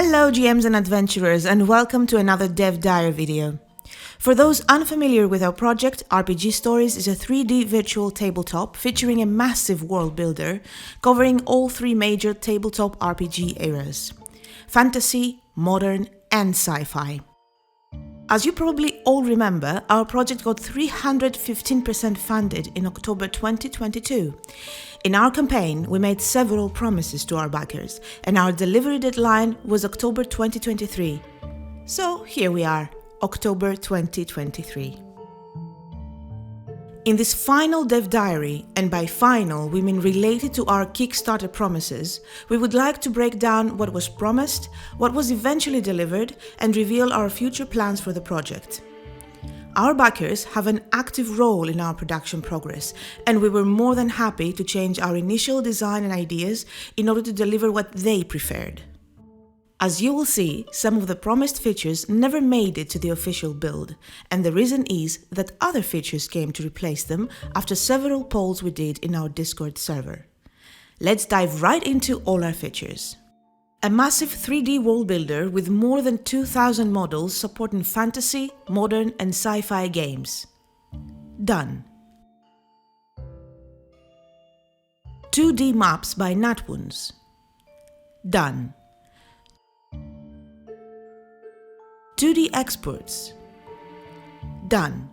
Hello GMs and adventurers, and welcome to another Dev Diary video. For those unfamiliar with our project, RPG Stories is a 3D virtual tabletop featuring a massive world builder covering all three major tabletop RPG eras: fantasy, modern and sci-fi. As you probably all remember, our project got 315% funded in October 2022. In our campaign, we made several promises to our backers, and our delivery deadline was October 2023. So here we are, October 2023. In this final Dev Diary, and by final we mean related to our Kickstarter promises, we would like to break down what was promised, what was eventually delivered, and reveal our future plans for the project. Our backers have an active role in our production progress, and we were more than happy to change our initial design and ideas in order to deliver what they preferred. As you will see, some of the promised features never made it to the official build, and the reason is that other features came to replace them after several polls we did in our Discord server. Let's dive right into all our features. A massive 3D world builder with more than 2,000 models supporting fantasy, modern and sci-fi games. Done. 2D maps by Natwoons. Done. 2D exports. Done.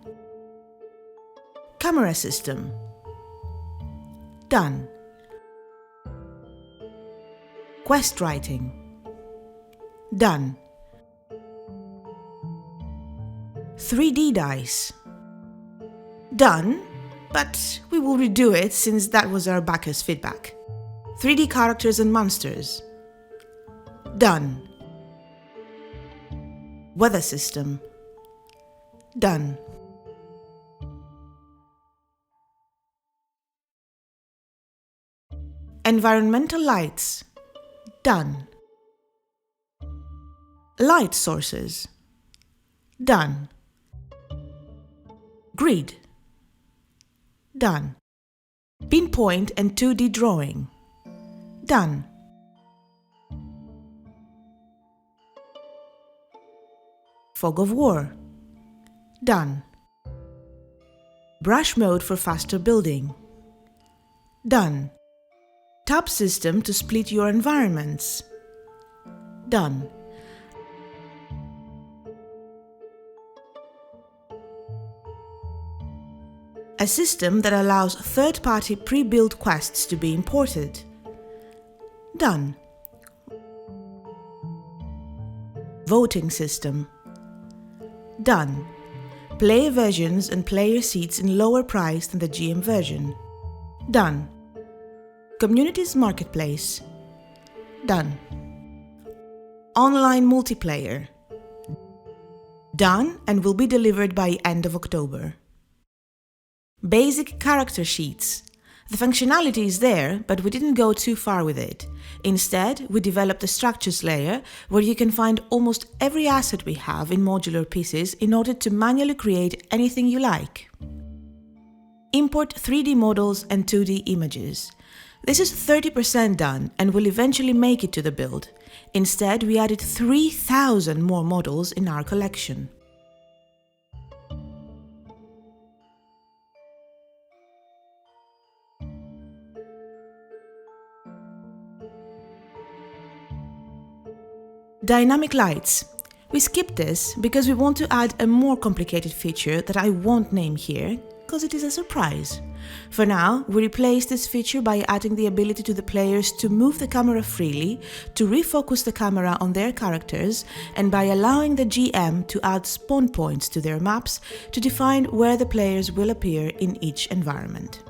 Camera system. Done. Quest writing. Done. 3D dice. Done, but we will redo it since that was our backers' feedback. 3D characters and monsters. Done. Weather system. Done. Environmental lights. Done. Light sources. Done. Grid. Done. Pinpoint and 2D drawing. Done. Fog of War. Done. Brush mode for faster building. Done. Tab system to split your environments. Done. A system that allows third-party pre-built quests to be imported. Done. Voting system. Done. Player versions and player seats in lower price than the GM version. Done. Communities Marketplace. Done. Online multiplayer. Done and will be delivered by end of October. Basic character sheets. The functionality is there, but we didn't go too far with it. Instead, we developed a structures layer where you can find almost every asset we have in modular pieces in order to manually create anything you like. Import 3D models and 2D images. This is 30% done and will eventually make it to the build. Instead, we added 3,000 more models in our collection. Dynamic lights. We skipped this because we want to add a more complicated feature that I won't name here, because it is a surprise. For now, we replaced this feature by adding the ability to the players to move the camera freely, to refocus the camera on their characters, and by allowing the GM to add spawn points to their maps to define where the players will appear in each environment.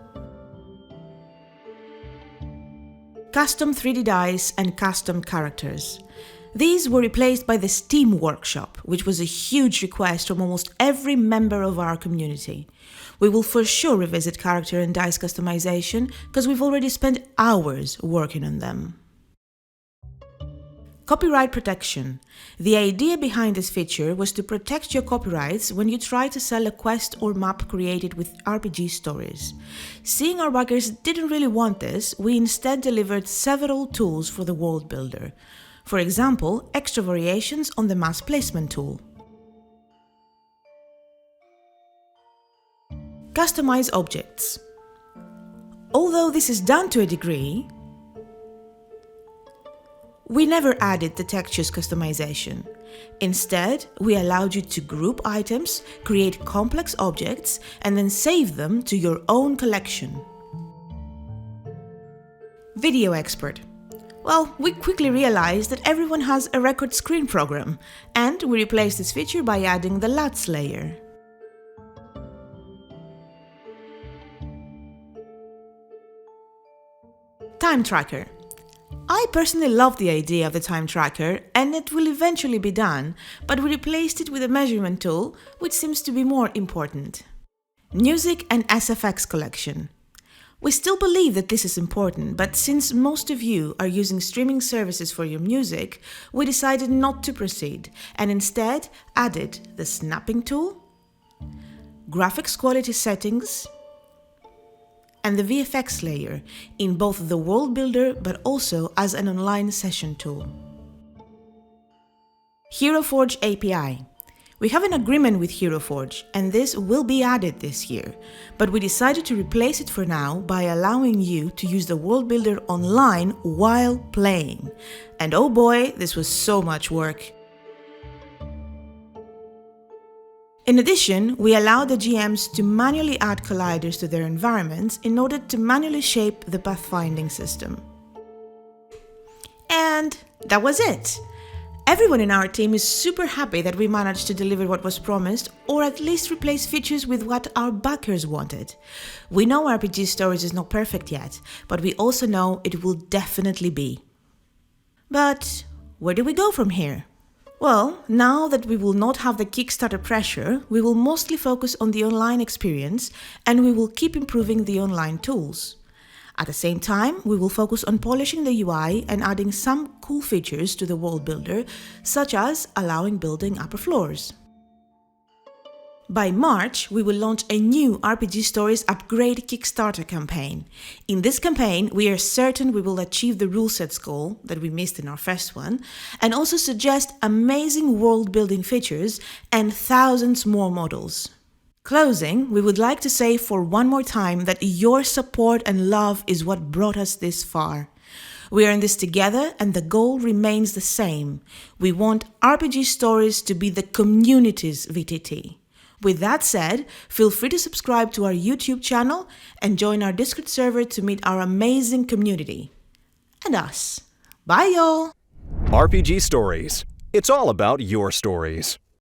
Custom 3D dice and custom characters. These were replaced by the Steam Workshop, which was a huge request from almost every member of our community. We will for sure revisit character and dice customization because we've already spent hours working on them. Copyright protection. The idea behind this feature was to protect your copyrights when you try to sell a quest or map created with RPG stories. Seeing our backers didn't really want this, we instead delivered several tools for the World Builder. For example, extra variations on the mass placement tool. Customize objects. Although this is done to a degree, we never added the textures customization. Instead, we allowed you to group items, create complex objects, and then save them to your own collection. Video export. Well, we quickly realized that everyone has a record screen program, and we replaced this feature by adding the LUTs layer. Time tracker. I personally love the idea of the time tracker, and it will eventually be done, but we replaced it with a measurement tool, which seems to be more important. Music and SFX collection. We still believe that this is important, but since most of you are using streaming services for your music, we decided not to proceed and instead added the snapping tool, graphics quality settings, and the VFX layer in both the World Builder but also as an online session tool. HeroForge API. We have an agreement with HeroForge and this will be added this year, but we decided to replace it for now by allowing you to use the World Builder online while playing. And oh boy, this was so much work. In addition, we allow the GMs to manually add colliders to their environments in order to manually shape the pathfinding system. And that was it! Everyone in our team is super happy that we managed to deliver what was promised, or at least replace features with what our backers wanted. We know RPG Stories is not perfect yet, but we also know it will definitely be. But where do we go from here? Well, now that we will not have the Kickstarter pressure, we will mostly focus on the online experience and we will keep improving the online tools. At the same time, we will focus on polishing the UI and adding some cool features to the World Builder, such as allowing building upper floors. By March, we will launch a new RPG Stories Upgrade Kickstarter campaign. In this campaign, we are certain we will achieve the rule sets goal that we missed in our first one, and also suggest amazing world-building features and thousands more models. Closing, we would like to say for one more time that your support and love is what brought us this far. We are in this together and the goal remains the same. We want RPG Stories to be the community's VTT. With that said, feel free to subscribe to our YouTube channel and join our Discord server to meet our amazing community. And us. Bye y'all! RPG Stories. It's all about your stories.